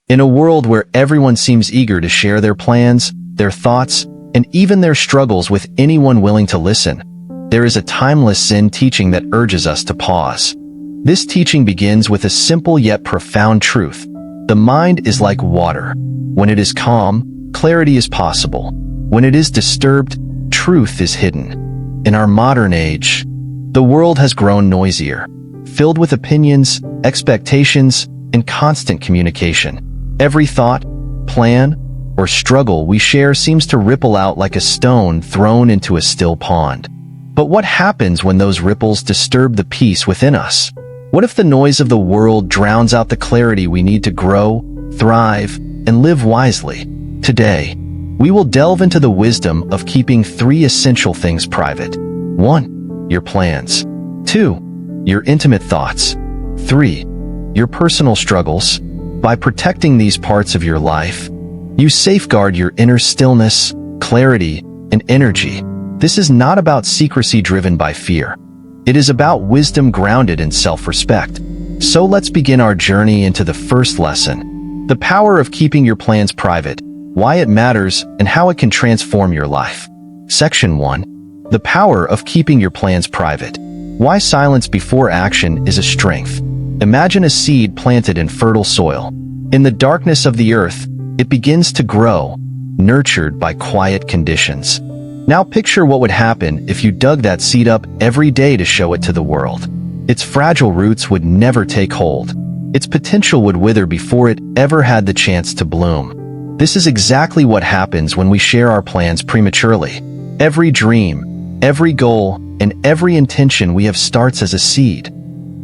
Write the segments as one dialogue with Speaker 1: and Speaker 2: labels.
Speaker 1: In a world where everyone seems eager to share their plans, their thoughts, and even their struggles with anyone willing to listen, there is a timeless Zen teaching that urges us to pause. This teaching begins with a simple yet profound truth. The mind is like water. When it is calm, clarity is possible. When it is disturbed, truth is hidden. In our modern age, the world has grown noisier, filled with opinions, expectations, and constant communication. Every thought, plan, or struggle we share seems to ripple out like a stone thrown into a still pond. But what happens when those ripples disturb the peace within us? What if the noise of the world drowns out the clarity we need to grow, thrive, and live wisely? Today, we will delve into the wisdom of keeping 3 essential things private. 1. Your plans. 2. Your intimate thoughts. 3. Your personal struggles. By protecting these parts of your life, you safeguard your inner stillness, clarity, and energy. This is not about secrecy driven by fear. It is about wisdom grounded in self-respect. So let's begin our journey into the first lesson. The power of keeping your plans private, why it matters, and how it can transform your life. Section 1. The power of keeping your plans private. Why silence before action is a strength. Imagine a seed planted in fertile soil. In the darkness of the earth, it begins to grow, nurtured by quiet conditions. Now picture what would happen if you dug that seed up every day to show it to the world. Its fragile roots would never take hold. Its potential would wither before it ever had the chance to bloom. This is exactly what happens when we share our plans prematurely. Every dream, every goal, and every intention we have starts as a seed,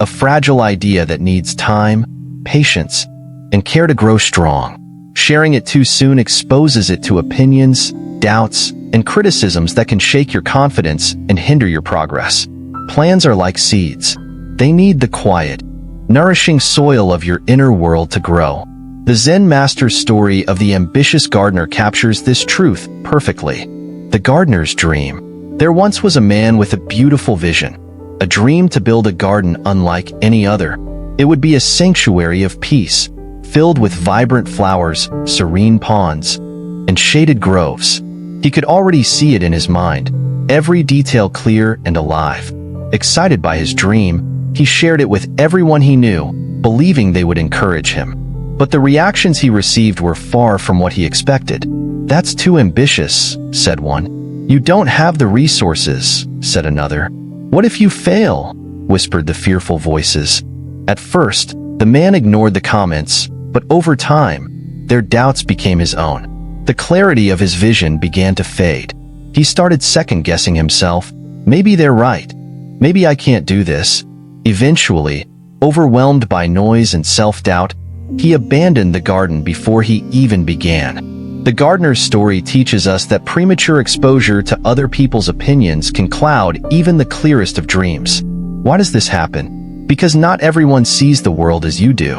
Speaker 1: a fragile idea that needs time, patience, and care to grow strong. Sharing it too soon exposes it to opinions, doubts, and criticisms that can shake your confidence and hinder your progress. Plans are like seeds. They need the quiet, nourishing soil of your inner world to grow. The Zen master's story of the ambitious gardener captures this truth perfectly. The gardener's dream. There once was a man with a beautiful vision, a dream to build a garden unlike any other. It would be a sanctuary of peace, filled with vibrant flowers, serene ponds, and shaded groves. He could already see it in his mind, every detail clear and alive. Excited by his dream, he shared it with everyone he knew, believing they would encourage him. But the reactions he received were far from what he expected. "That's too ambitious," said one. "You don't have the resources," said another. "What if you fail?" whispered the fearful voices. At first, the man ignored the comments, but over time, their doubts became his own. The clarity of his vision began to fade. He started second-guessing himself. Maybe they're right. Maybe I can't do this. Eventually, overwhelmed by noise and self-doubt, he abandoned the garden before he even began. The gardener's story teaches us that premature exposure to other people's opinions can cloud even the clearest of dreams. Why does this happen? Because not everyone sees the world as you do.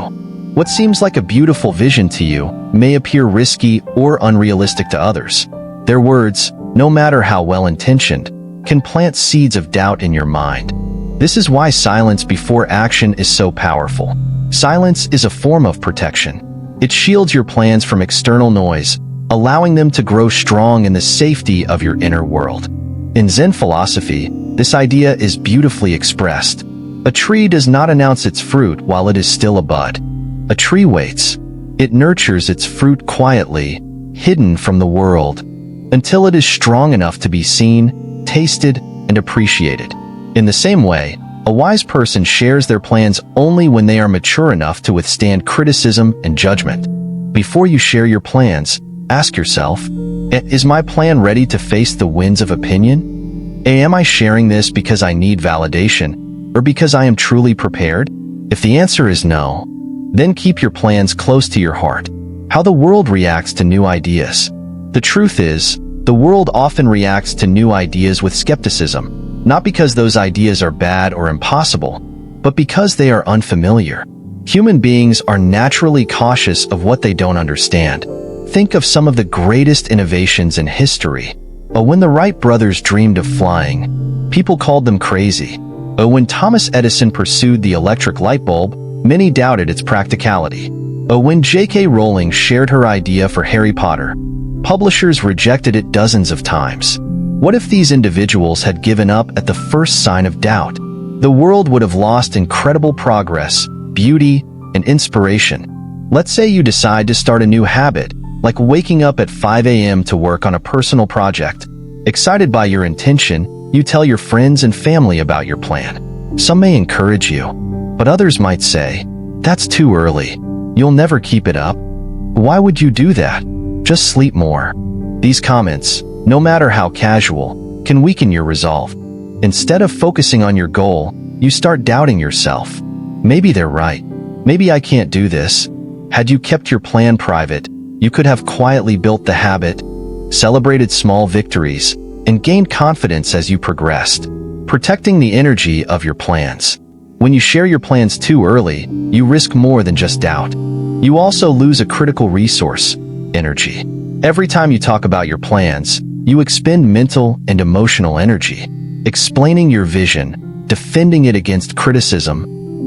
Speaker 1: What seems like a beautiful vision to you may appear risky or unrealistic to others. Their words, no matter how well-intentioned, can plant seeds of doubt in your mind. This is why silence before action is so powerful. Silence is a form of protection. It shields your plans from external noise, allowing them to grow strong in the safety of your inner world. In Zen philosophy, this idea is beautifully expressed. A tree does not announce its fruit while it is still a bud. A tree waits. It nurtures its fruit quietly, hidden from the world, until it is strong enough to be seen, tasted, and appreciated. In the same way, a wise person shares their plans only when they are mature enough to withstand criticism and judgment. Before you share your plans, ask yourself, is my plan ready to face the winds of opinion? Am I sharing this because I need validation, or because I am truly prepared? If the answer is no, then keep your plans close to your heart. How the world reacts to new ideas. The truth is, the world often reacts to new ideas with skepticism, not because those ideas are bad or impossible, but because they are unfamiliar. Human beings are naturally cautious of what they don't understand. Think of some of the greatest innovations in history. When the Wright brothers dreamed of flying, people called them crazy. When Thomas Edison pursued the electric light bulb, many doubted its practicality. When J.K. Rowling shared her idea for Harry Potter, publishers rejected it dozens of times. What if these individuals had given up at the first sign of doubt? The world would have lost incredible progress, beauty, and inspiration. Let's say you decide to start a new habit, like waking up at 5 a.m. to work on a personal project. Excited by your intention, you tell your friends and family about your plan. Some may encourage you, but others might say, "That's too early. You'll never keep it up. Why would you do that? Just sleep more." These comments, no matter how casual, can weaken your resolve. Instead of focusing on your goal, you start doubting yourself. Maybe they're right. Maybe I can't do this. Had you kept your plan private, you could have quietly built the habit, celebrated small victories, and gained confidence as you progressed. Protecting the energy of your plans. When you share your plans too early, you risk more than just doubt. You also lose a critical resource, energy. Every time you talk about your plans, you expend mental and emotional energy. Explaining your vision, defending it against criticism,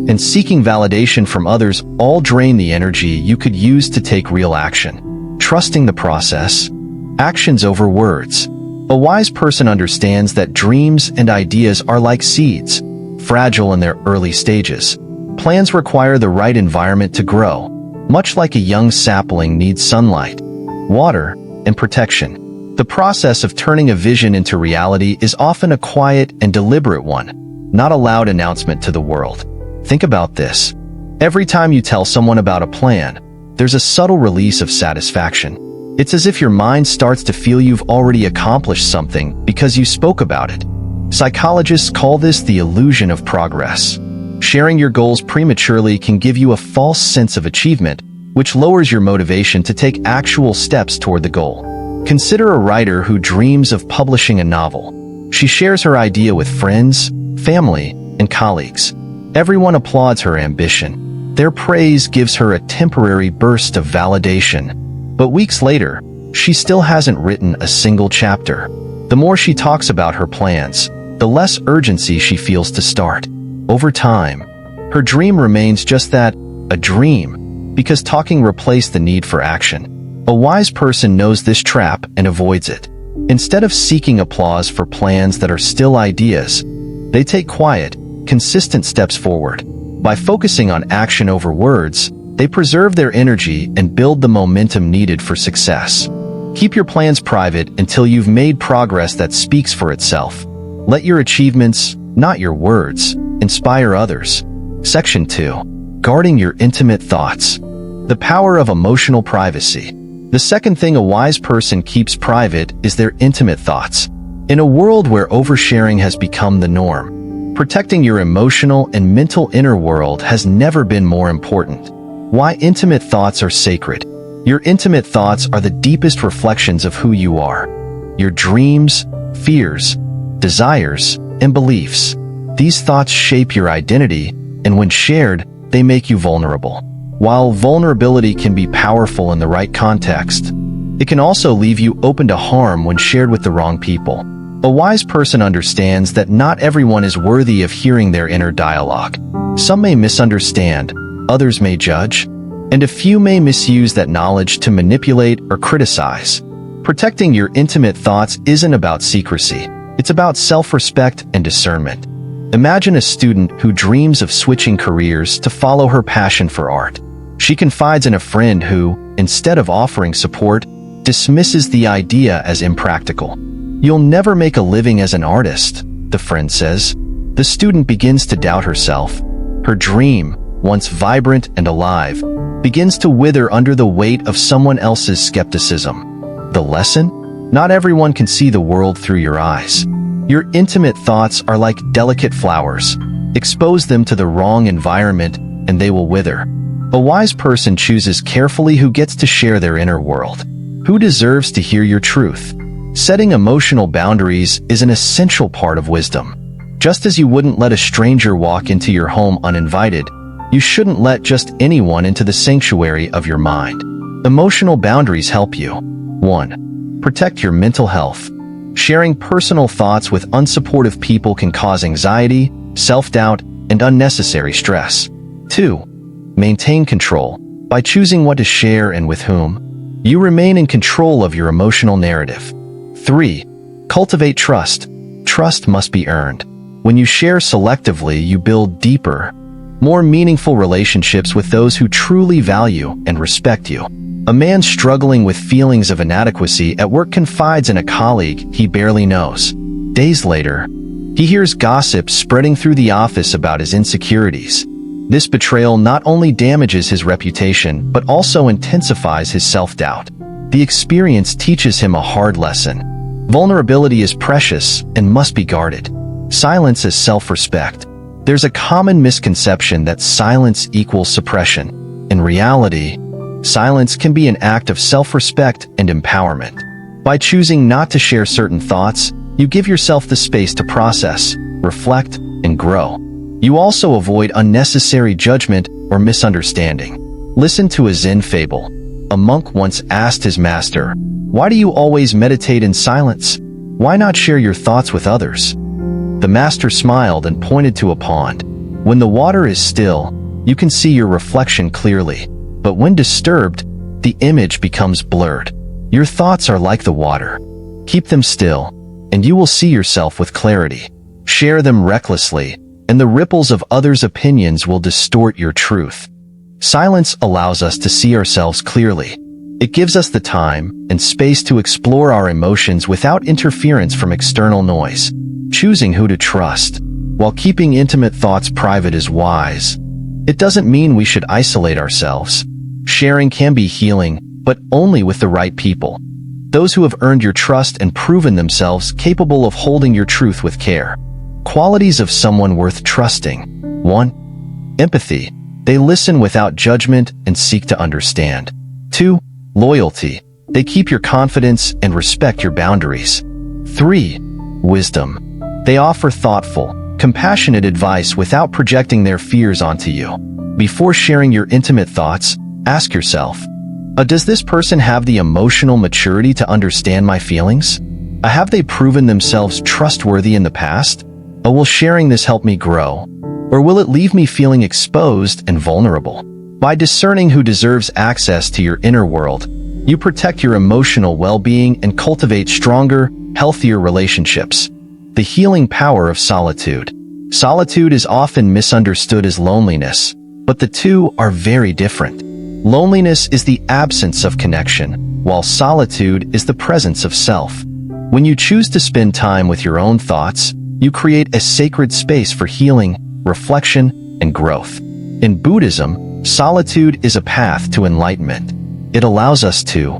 Speaker 1: and seeking validation from others all drain the energy you could use to take real action. Trusting the process. Actions over words. A wise person understands that dreams and ideas are like seeds, fragile in their early stages. Plans require the right environment to grow, much like a young sapling needs sunlight, water, and protection. The process of turning a vision into reality is often a quiet and deliberate one, not a loud announcement to the world. Think about this. Every time you tell someone about a plan, there's a subtle release of satisfaction. It's as if your mind starts to feel you've already accomplished something because you spoke about it. Psychologists call this the illusion of progress. Sharing your goals prematurely can give you a false sense of achievement, which lowers your motivation to take actual steps toward the goal. Consider a writer who dreams of publishing a novel. She shares her idea with friends, family, and colleagues. Everyone applauds her ambition. Their praise gives her a temporary burst of validation. But weeks later, she still hasn't written a single chapter. The more she talks about her plans, the less urgency she feels to start. Over time, her dream remains just that, a dream, because talking replaced the need for action. A wise person knows this trap and avoids it. Instead of seeking applause for plans that are still ideas, they take quiet, consistent steps forward. By focusing on action over words, they preserve their energy and build the momentum needed for success. Keep your plans private until you've made progress that speaks for itself. Let your achievements, not your words, inspire others. Section 2. Guarding your intimate thoughts. The power of emotional privacy. The second thing a wise person keeps private is their intimate thoughts. In a world where oversharing has become the norm, protecting your emotional and mental inner world has never been more important. Why intimate thoughts are sacred. Your intimate thoughts are the deepest reflections of who you are. Your dreams, fears, desires, and beliefs. These thoughts shape your identity, and when shared, they make you vulnerable. While vulnerability can be powerful in the right context, it can also leave you open to harm when shared with the wrong people. A wise person understands that not everyone is worthy of hearing their inner dialogue. Some may misunderstand, others may judge, and a few may misuse that knowledge to manipulate or criticize. Protecting your intimate thoughts isn't about secrecy. It's about self-respect and discernment. Imagine a student who dreams of switching careers to follow her passion for art. She confides in a friend who, instead of offering support, dismisses the idea as impractical. "You'll never make a living as an artist," the friend says. The student begins to doubt herself. Her dream, once vibrant and alive, begins to wither under the weight of someone else's skepticism. The lesson? Not everyone can see the world through your eyes. Your intimate thoughts are like delicate flowers. Expose them to the wrong environment, and they will wither. A wise person chooses carefully who gets to share their inner world. Who deserves to hear your truth? Setting emotional boundaries is an essential part of wisdom. Just as you wouldn't let a stranger walk into your home uninvited, you shouldn't let just anyone into the sanctuary of your mind. Emotional boundaries help you. 1. Protect your mental health. Sharing personal thoughts with unsupportive people can cause anxiety, self-doubt, and unnecessary stress. 2. Maintain control. By choosing what to share and with whom, you remain in control of your emotional narrative. 3. Cultivate trust. Trust must be earned. When you share selectively, you build deeper, more meaningful relationships with those who truly value and respect you. A man struggling with feelings of inadequacy at work confides in a colleague he barely knows. Days later, he hears gossip spreading through the office about his insecurities. This betrayal not only damages his reputation, but also intensifies his self-doubt. The experience teaches him a hard lesson. Vulnerability is precious and must be guarded. Silence is self-respect. There's a common misconception that silence equals suppression. In reality, silence can be an act of self-respect and empowerment. By choosing not to share certain thoughts, you give yourself the space to process, reflect, and grow. You also avoid unnecessary judgment or misunderstanding. Listen to a Zen fable. A monk once asked his master, "Why do you always meditate in silence? Why not share your thoughts with others?" The master smiled and pointed to a pond. When the water is still, you can see your reflection clearly. But when disturbed, the image becomes blurred. Your thoughts are like the water. Keep them still, and you will see yourself with clarity. Share them recklessly, and the ripples of others' opinions will distort your truth. Silence allows us to see ourselves clearly. It gives us the time and space to explore our emotions without interference from external noise. Choosing who to trust, while keeping intimate thoughts private, is wise. It doesn't mean we should isolate ourselves. Sharing can be healing, but only with the right people. Those who have earned your trust and proven themselves capable of holding your truth with care. Qualities of someone worth trusting. 1. Empathy. They listen without judgment and seek to understand. 2. Loyalty. They keep your confidence and respect your boundaries. 3. Wisdom. They offer thoughtful, compassionate advice without projecting their fears onto you. Before sharing your intimate thoughts, ask yourself, does this person have the emotional maturity to understand my feelings? Have they proven themselves trustworthy in the past? Will sharing this help me grow? Or will it leave me feeling exposed and vulnerable? By discerning who deserves access to your inner world, you protect your emotional well-being and cultivate stronger, healthier relationships. The healing power of solitude. Solitude is often misunderstood as loneliness, but the two are very different. Loneliness is the absence of connection, while solitude is the presence of self. When you choose to spend time with your own thoughts, you create a sacred space for healing, reflection, and growth. In Buddhism, solitude is a path to enlightenment. It allows us to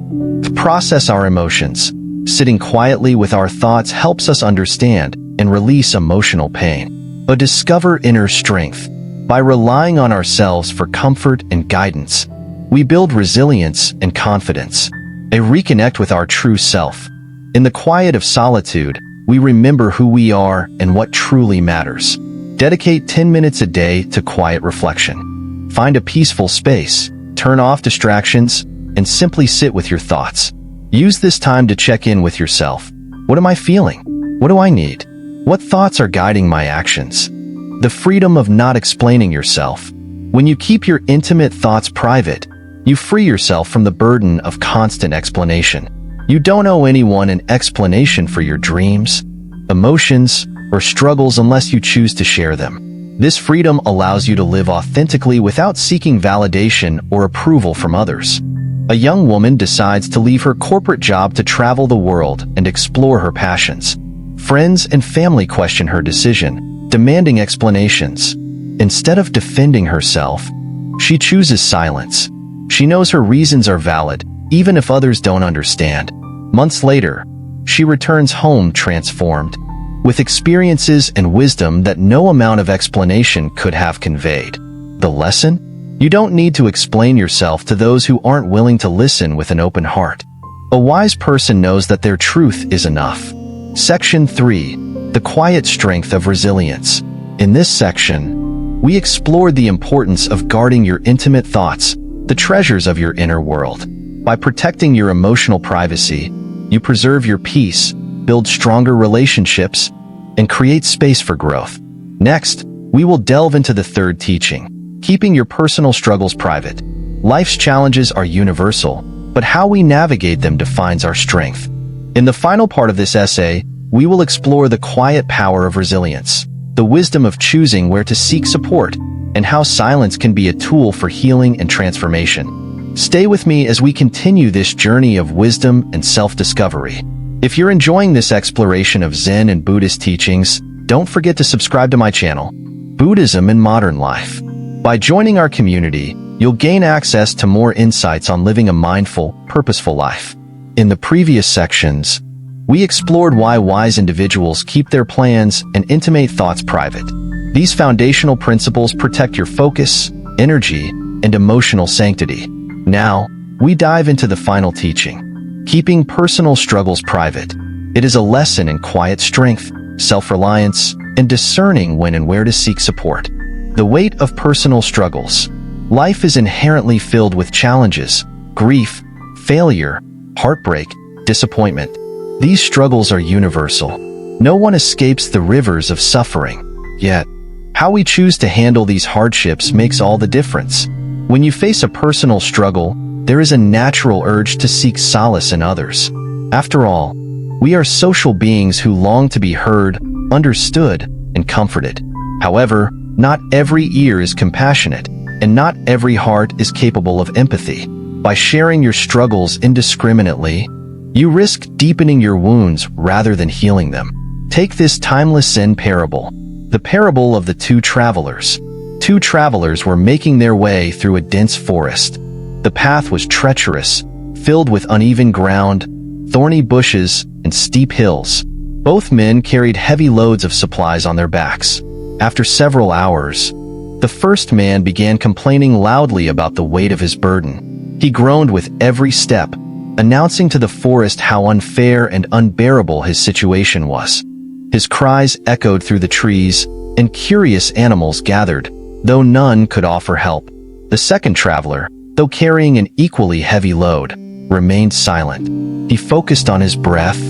Speaker 1: process our emotions. Sitting quietly with our thoughts helps us understand and release emotional pain. Discover inner strength. By relying on ourselves for comfort and guidance, we build resilience and confidence. Reconnect with our true self. In the quiet of solitude, we remember who we are and what truly matters. Dedicate 10 minutes a day to quiet reflection. Find a peaceful space, turn off distractions, and simply sit with your thoughts. Use this time to check in with yourself. What am I feeling? What do I need? What thoughts are guiding my actions? The freedom of not explaining yourself. When you keep your intimate thoughts private, you free yourself from the burden of constant explanation. You don't owe anyone an explanation for your dreams, emotions, or struggles unless you choose to share them. This freedom allows you to live authentically without seeking validation or approval from others. A young woman decides to leave her corporate job to travel the world and explore her passions. Friends and family question her decision, demanding explanations. Instead of defending herself, she chooses silence. She knows her reasons are valid, even if others don't understand. Months later, she returns home transformed, with experiences and wisdom that no amount of explanation could have conveyed. The lesson? You don't need to explain yourself to those who aren't willing to listen with an open heart. A wise person knows that their truth is enough. Section 3. The Quiet Strength of Resilience. In this section, we explored the importance of guarding your intimate thoughts, the treasures of your inner world. By protecting your emotional privacy, you preserve your peace, build stronger relationships, and create space for growth. Next, we will delve into the third teaching, keeping your personal struggles private. Life's challenges are universal, but how we navigate them defines our strength. In the final part of this essay, we will explore the quiet power of resilience, the wisdom of choosing where to seek support, and how silence can be a tool for healing and transformation. Stay with me as we continue this journey of wisdom and self-discovery. If you're enjoying this exploration of Zen and Buddhist teachings, don't forget to subscribe to my channel, Buddhism in Modern Life. By joining our community, you'll gain access to more insights on living a mindful, purposeful life. In the previous sections, we explored why wise individuals keep their plans and intimate thoughts private. These foundational principles protect your focus, energy, and emotional sanctity. Now, we dive into the final teaching, keeping personal struggles private. It is a lesson in quiet strength, self-reliance, and discerning when and where to seek support. The weight of personal struggles. Life is inherently filled with challenges, grief, failure, heartbreak, disappointment. These struggles are universal. No one escapes the rivers of suffering. Yet, how we choose to handle these hardships makes all the difference. When you face a personal struggle, there is a natural urge to seek solace in others. After all, we are social beings who long to be heard, understood, and comforted. However, not every ear is compassionate, and not every heart is capable of empathy. By sharing your struggles indiscriminately, you risk deepening your wounds rather than healing them. Take this timeless Zen parable, the parable of the two travelers. Two travelers were making their way through a dense forest. The path was treacherous, filled with uneven ground, thorny bushes, and steep hills. Both men carried heavy loads of supplies on their backs. After several hours, the first man began complaining loudly about the weight of his burden. He groaned with every step, announcing to the forest how unfair and unbearable his situation was. His cries echoed through the trees, and curious animals gathered, though none could offer help. The second traveler, though carrying an equally heavy load, remained silent. He focused on his breath,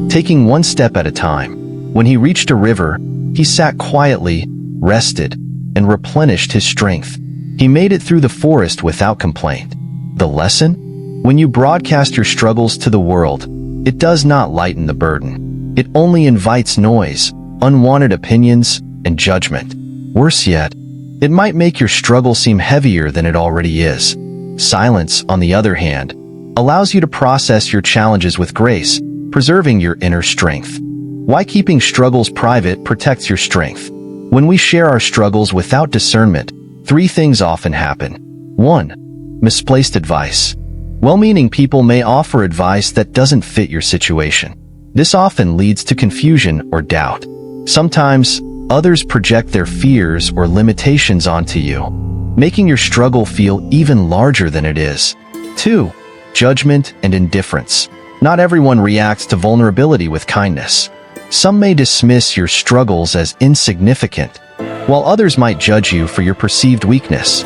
Speaker 1: taking one step at a time. When he reached a river, he sat quietly, rested, and replenished his strength. He made it through the forest without complaint. The lesson? When you broadcast your struggles to the world, it does not lighten the burden. It only invites noise, unwanted opinions, and judgment. Worse yet, it might make your struggle seem heavier than it already is. Silence, on the other hand, allows you to process your challenges with grace, preserving your inner strength. Why keeping struggles private protects your strength? When we share our struggles without discernment, three things often happen. 1. Misplaced advice. Well-meaning people may offer advice that doesn't fit your situation. This often leads to confusion or doubt. Sometimes, others project their fears or limitations onto you, making your struggle feel even larger than it is. 2. Judgment and indifference. Not everyone reacts to vulnerability with kindness. Some may dismiss your struggles as insignificant, while others might judge you for your perceived weakness.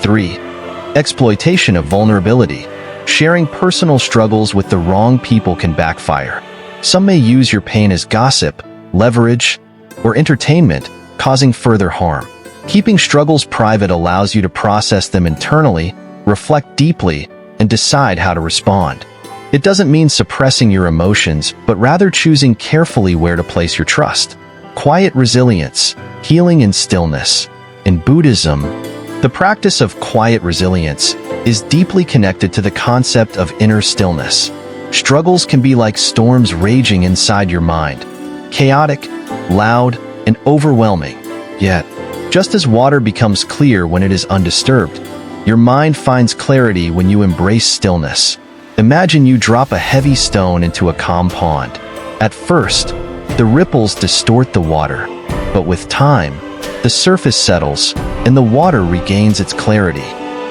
Speaker 1: 3. Exploitation of vulnerability. Sharing personal struggles with the wrong people can backfire. Some may use your pain as gossip, leverage, or entertainment, causing further harm. Keeping struggles private allows you to process them internally, reflect deeply, and decide how to respond. It doesn't mean suppressing your emotions, but rather choosing carefully where to place your trust. Quiet resilience, healing in stillness. In Buddhism, the practice of quiet resilience is deeply connected to the concept of inner stillness. Struggles can be like storms raging inside your mind, chaotic, loud, and overwhelming. Yet, just as water becomes clear when it is undisturbed, your mind finds clarity when you embrace stillness. Imagine you drop a heavy stone into a calm pond. At first, the ripples distort the water, but with time, the surface settles and the water regains its clarity.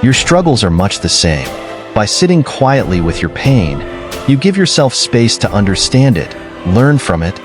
Speaker 1: Your struggles are much the same. By sitting quietly with your pain, you give yourself space to understand it, learn from it,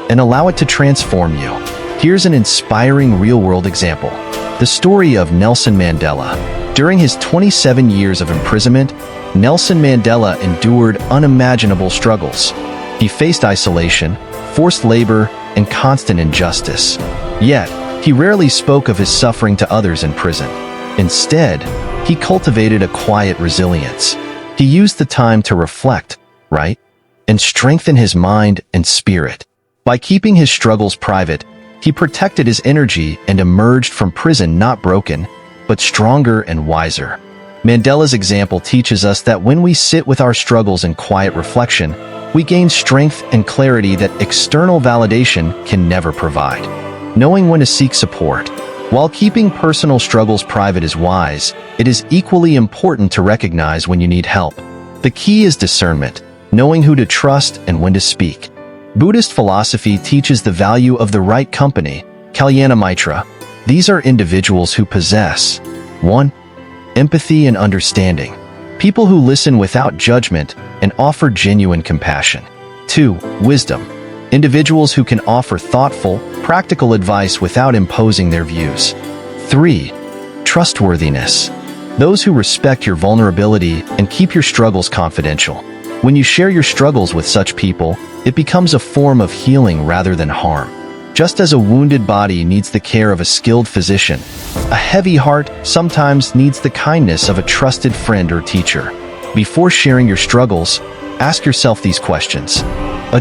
Speaker 1: and allow it to transform you. Here's an inspiring real-world example. The story of Nelson Mandela. During his 27 years of imprisonment, Nelson Mandela endured unimaginable struggles. He faced isolation, forced labor, and constant injustice. Yet, he rarely spoke of his suffering to others in prison. Instead, he cultivated a quiet resilience. He used the time to reflect, right, and strengthen his mind and spirit. By keeping his struggles private, he protected his energy and emerged from prison not broken, but stronger and wiser. Mandela's example teaches us that when we sit with our struggles in quiet reflection, we gain strength and clarity that external validation can never provide. Knowing when to seek support. While keeping personal struggles private is wise, it is equally important to recognize when you need help. The key is discernment, knowing who to trust and when to speak. Buddhist philosophy teaches the value of the right company, Kalyana Mitra. These are individuals who possess 1. Empathy and understanding. People who listen without judgment and offer genuine compassion. 2. Wisdom. Individuals who can offer thoughtful, practical advice without imposing their views. 3. Trustworthiness. Those who respect your vulnerability and keep your struggles confidential. When you share your struggles with such people, it becomes a form of healing rather than harm. Just as a wounded body needs the care of a skilled physician, a heavy heart sometimes needs the kindness of a trusted friend or teacher. Before sharing your struggles, ask yourself these questions.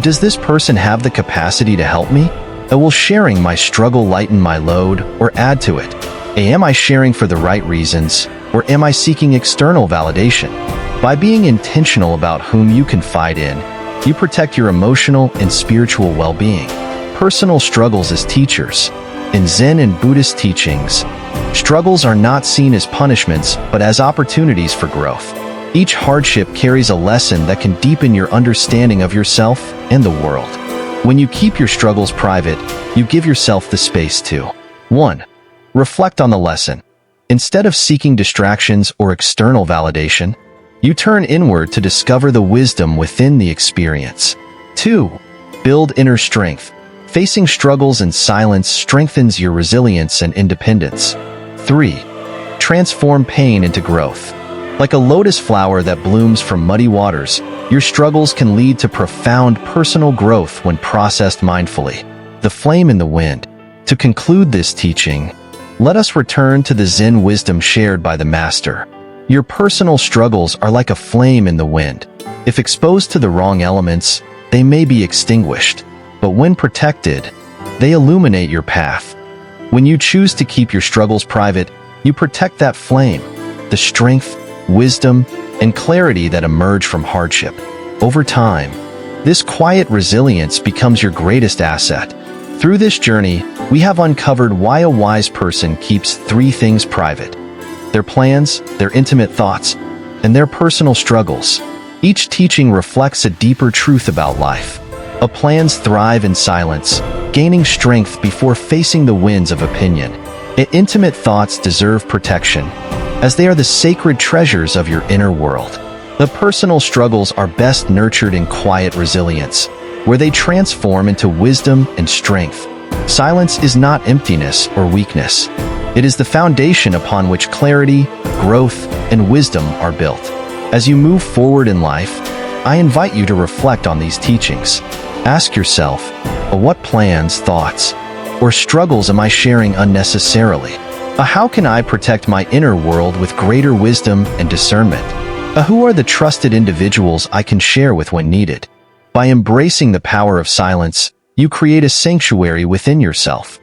Speaker 1: Does this person have the capacity to help me? Will sharing my struggle lighten my load or add to it? Am I sharing for the right reasons, or am I seeking external validation? By being intentional about whom you confide in, you protect your emotional and spiritual well-being. Personal struggles as teachers. In Zen and Buddhist teachings, struggles are not seen as punishments but as opportunities for growth. Each hardship carries a lesson that can deepen your understanding of yourself and the world. When you keep your struggles private, you give yourself the space to 1. Reflect on the lesson. Instead of seeking distractions or external validation, you turn inward to discover the wisdom within the experience. 2. Build inner strength. Facing struggles in silence strengthens your resilience and independence. 3. Transform pain into growth. Like a lotus flower that blooms from muddy waters, your struggles can lead to profound personal growth when processed mindfully. The flame in the wind. To conclude this teaching, let us return to the Zen wisdom shared by the Master. Your personal struggles are like a flame in the wind. If exposed to the wrong elements, they may be extinguished. But when protected, they illuminate your path. When you choose to keep your struggles private, you protect that flame, the strength, wisdom, and clarity that emerge from hardship. Over time, this quiet resilience becomes your greatest asset. Through this journey, we have uncovered why a wise person keeps 3 things private: their plans, their intimate thoughts, and their personal struggles. Each teaching reflects a deeper truth about life. Plans thrive in silence, gaining strength before facing the winds of opinion. Intimate thoughts deserve protection, as they are the sacred treasures of your inner world. The personal struggles are best nurtured in quiet resilience, where they transform into wisdom and strength. Silence is not emptiness or weakness. It is the foundation upon which clarity, growth, and wisdom are built. As you move forward in life, I invite you to reflect on these teachings. Ask yourself, what plans, thoughts, or struggles am I sharing unnecessarily? How can I protect my inner world with greater wisdom and discernment? Who are the trusted individuals I can share with when needed? By embracing the power of silence, you create a sanctuary within yourself.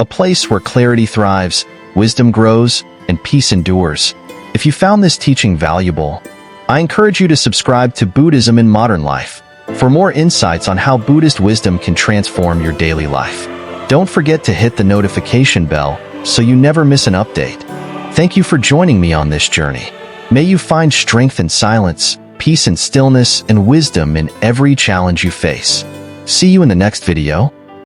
Speaker 1: A place where clarity thrives, wisdom grows, and peace endures. If you found this teaching valuable, I encourage you to subscribe to Buddhism in Modern Life for more insights on how Buddhist wisdom can transform your daily life. Don't forget to hit the notification bell so you never miss an update. Thank you for joining me on this journey. May you find strength in silence, peace in stillness, and wisdom in every challenge you face. See you in the next video.